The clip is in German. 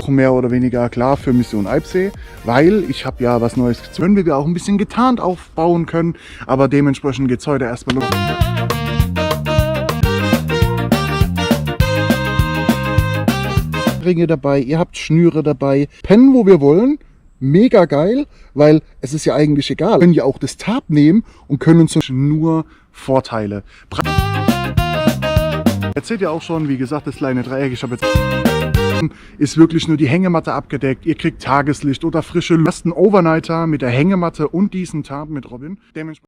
auch mehr oder weniger klar für Mission Eibsee, weil ich habe ja was Neues gezogen, wie wir auch ein bisschen getarnt aufbauen können, aber dementsprechend geht es heute erstmal los. Ringe dabei, ihr habt Schnüre dabei, pennen wo wir wollen. Mega geil, weil es ist ja eigentlich egal. Wir können ja auch das Tarp nehmen und können uns nur Vorteile. Jetzt seht ihr auch schon, wie gesagt, das kleine Dreieck. Ich habe jetzt ist wirklich nur die Hängematte abgedeckt. Ihr kriegt Tageslicht oder frische Luft. Ein Overnighter mit der Hängematte und diesen Tarp mit Robin. Dementsprechend